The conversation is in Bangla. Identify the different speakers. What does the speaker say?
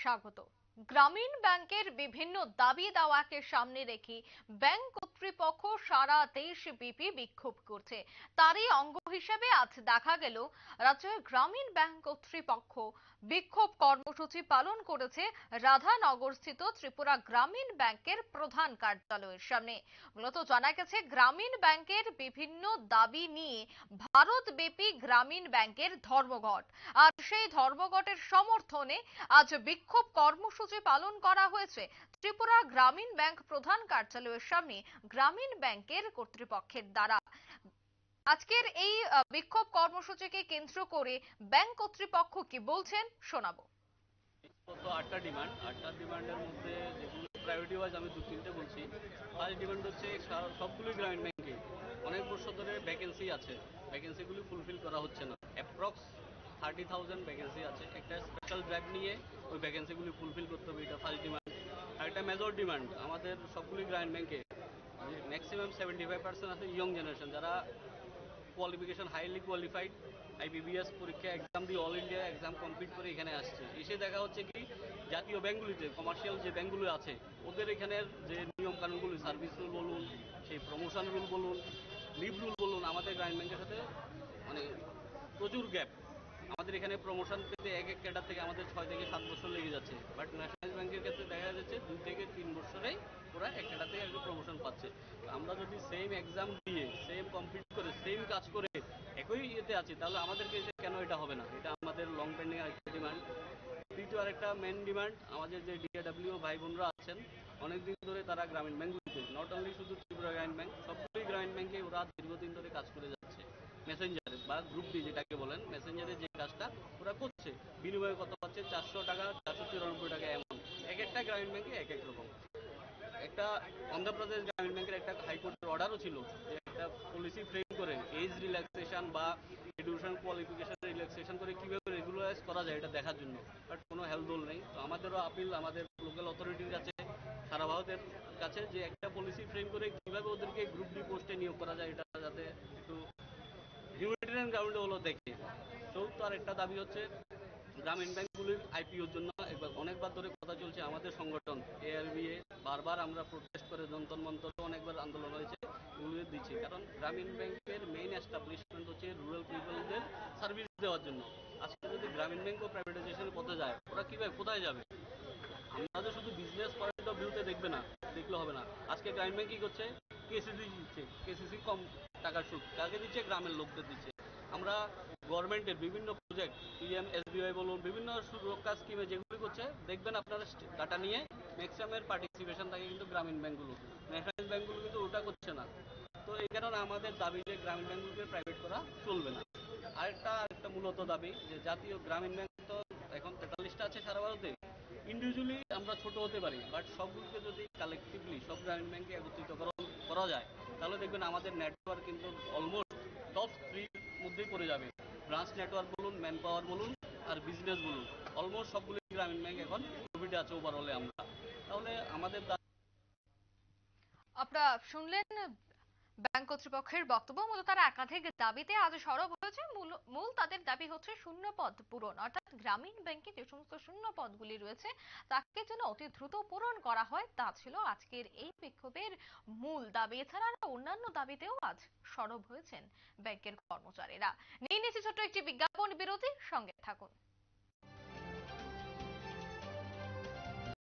Speaker 1: স্বাগত। গ্রামীণ ব্যাংকের বিভিন্ন দাবি দাওয়াকে সামনে রেখে ব্যাংক কর্তৃপক্ষ সারা দেশব্যাপী বিক্ষোভ করছে। তারই অঙ্গ হিসেবে আজ দেখা গেল রাজ্যের গ্রামীণ ব্যাংক কর্তৃপক্ষ বিক্ষোভ কর্মসূচি পালন করেছে রাধানগরস্থিত ত্রিপুরা গ্রামীণ ব্যাংকের প্রধান কার্যালয়ের সামনে। মূলত জানা গেছে গ্রামীণ ব্যাংকের বিভিন্ন দাবি নিয়ে ভারতব্যাপী গ্রামীণ ব্যাংকের ধর্মঘট, আর সেই ধর্মঘটের সমর্থনে আজ বিক্ষোভ কর্মসূচি পালন করা হয়েছে ত্রিপুরা গ্রামীণ ব্যাংক প্রধান কার্যালয়ের সামনে গ্রামীণ ব্যাংকের কর্তৃপক্ষের দ্বারা। আজকের এই বিক্ষোভ কর্মসূচিকে কেন্দ্র করে ব্যাংক কর্তৃপক্ষ কি বলছেন শোনাবো।
Speaker 2: তো আটটা ডিমান্ডের মধ্যে যেগুলো প্রায়োরিটি ওয়াইজ আমি 2-3টে বলছি। ফার্স্ট ডিমান্ড হচ্ছে সবগুলোই গ্রামীণ ব্যাংকে অনেক বছর ধরে ভ্যাকেন্সি আছে, ভ্যাকেন্সিগুলো ফুলফিল করা হচ্ছে না। অ্যাপ্রক্স 30,000 ভ্যাকেন্সি আছে। একটা স্পেশাল ড্রাইভ নিয়ে ওই ভ্যাকেন্সিগুলি ফুলফিল করতে হবে, এটা ফার্স্ট ডিমান্ড। আর একটা মেজর ডিমান্ড আমাদের সবগুলি গ্রামীণ ব্যাংকে ম্যাক্সিমাম 75% আছে ইয়ং জেনারেশন, যারা কোয়ালিফিকেশন হাইলি কোয়ালিফাইড, আইবিবিএস পরীক্ষা এক্সাম দিয়ে অল ইন্ডিয়া এক্সাম কমপ্লিট করে এখানে আসছে। এসে দেখা হচ্ছে কি জাতীয় ব্যাংকগুলিতে, কমার্শিয়াল যে ব্যাংকগুলো আছে ওদের এখানের যে নিয়ম কানুনগুলি, সার্ভিস রুল বলুন, সেই প্রমোশন রুল বলুন, লিভ রুল বলুন, আমাদের গ্রামীণ ব্যাংকের সাথে মানে প্রচুর গ্যাপ। আমাদের এখানে প্রমোশন পেতে এক এক ক্যাডার থেকে আমাদের 6 থেকে 7 বছর লেগে যাচ্ছে, বাট ন্যাশনাল ব্যাংকের ক্ষেত্রে দেখা যাচ্ছে 2 থেকে 3 বছরেই ওরা এক ক্যাডার থেকে একটু প্রমোশন পাচ্ছে। আমরা যদি সেম এক্সাম দিয়ে সেম কমপ্লিট করে সেম কাজ করে একই ইয়েতে আছি, তাহলে আমাদেরকে কেন এটা হবে না? এটা আমাদের লং পেন্ডিং আরেকটা ডিমান্ড। দ্বিতীয় আরেকটা মেন ডিমান্ড, আমাদের যে ডিএডব্লিউ ভাই বোনরা আছেন অনেকদিন ধরে তারা গ্রামীণ ব্যাংকগুলিতে, নট অনলি শুধু ত্রিপুরা গ্রামীণ ব্যাংক, সবগুলোই গ্রামীণ ব্যাংকে ওরা দীর্ঘদিন ধরে কাজ করে যাচ্ছে। মেসেঞ্জারে বা গ্রুপ ডি যেটাকে বলেন, মেসেঞ্জারে যে কাজটা ওরা করছে, বিনিময়ে কত পাচ্ছে? 400 টাকা, 494 টাকা, এমন এক একটা গ্রামীণ ব্যাংকে এক এক রকম। একটা অন্ধ্রপ্রদেশ গ্রামীণ ব্যাংকের একটা হাইকোর্টের অর্ডারও ছিল যে একটা পলিসি ফ্রেম করে এজ রিল্যাক্সেশন বা এডুকেশন কোয়ালিফিকেশন রিল্যাক্সেশন করে কীভাবে রেগুলারাইজ করা যায় এটা দেখার জন্য, বাট কোনো হেলদোল নেই। তো আমাদেরও আপিল আমাদের লোকাল অথরিটির কাছে, সারা ভারতের কাছে, যে একটা পলিসি ফ্রেম করে কীভাবে ওদেরকে গ্রুপ ডি পোস্টে নিয়োগ করা যায়, এটা যাতে একটু হিউম্যানিটেরিয়ান গ্রাউন্ডে হলো দেখে। চৌদ্দ আর একটা দাবি হচ্ছে গ্রামীণ ব্যাংকগুলির আইপিওর জন্য অনেকবার ধরে কথা চলছে। আমাদের সংগঠন এআরবিএ বারবার আমরা প্রোটেস্ট করে যন্তর মন্তর অনেকবার আন্দোলন হয়েছে, এগুলো দিচ্ছি। কারণ গ্রামীণ ব্যাংকের মেইন এস্টাবলিশমেন্ট হচ্ছে রুরাল পিপলদের সার্ভিস দেওয়ার জন্য। আজকে যদি গ্রামীণ ব্যাংকও প্রাইভেটাইজেশনের পথে যায়, ওরা কীভাবে কোথায় যাবে? আমাদের শুধু বিজনেস পয়েন্ট অফ ভিউতে দেখবে না, দেখলে হবে না। আজকে গ্রামীণ ব্যাংক কী করছে? কেসিসি দিচ্ছে, কেসিসি কম টাকার সুদ কাকে দিচ্ছে? গ্রামের লোকদের দিচ্ছে। আমরা গভর্নমেন্টের বিভিন্ন প্রজেক্ট, পিএম এসবিআই বলুন, বিভিন্ন সুরক্ষা স্কিমে যেগুলি করছে, দেখবেন আপনারা ডাটা নিয়ে ম্যাক্সিমামের পার্টিসিপেশন থাকে কিন্তু গ্রামীণ ব্যাংকগুলো, ন্যাশনাল ব্যাংকগুলো কিন্তু ওটা করছে না। তো এই কারণে আমাদের দাবি যে গ্রামীণ ব্যাংকগুলোকে প্রাইভেট করা চলবে না। আরেকটা মূলত দাবি যে জাতীয় গ্রামীণ ব্যাংক তো এখন 43টা আছে সারা ভারতে। ইন্ডিভিজুয়ালি আমরা ছোট হতে পারি, বাট সবগুলোকে যদি কালেকটিভলি সব গ্রামীণ ব্যাংকে একত্রিত করা যায়, তাহলে দেখবেন আমাদের নেটওয়ার্ক কিন্তু অলমোস্ট টপ 3 মধ্যেই পড়ে যাবে। ব্রাঞ্চ নেটওয়ার্ক বলুন, ম্যান পাওয়ার বলুন, আর বিজনেস বলুন, অলমোস্ট সবগুলি গ্রামীণ ব্যাংক এখন প্রফিটে আছে ওভারঅলে। আমরা তাহলে আমাদের
Speaker 1: আপনারা শুনলেন ব্যাংক কর্তৃপক্ষের বক্তব্য। মূলত তারা একাধিক দাবিতে আজ সরব হয়েছে। মূল তাদের দাবি হচ্ছে শূন্য পদ পূরণ, অর্থাৎ গ্রামীণ ব্যাংকে যে সমস্ত শূন্য পদগুলি রয়েছে তাকে যেন অতি দ্রুত পূরণ করা হয়, তা ছিল আজকের এই বিক্ষোভের মূল দাবি। এছাড়া অন্যান্য দাবিতেও আজ সরব হয়েছেন ব্যাংকের কর্মচারীরা। নিয়ে নিয়েছি ছোট্ট একটি বিজ্ঞাপন বিরতি, সঙ্গে থাকুন।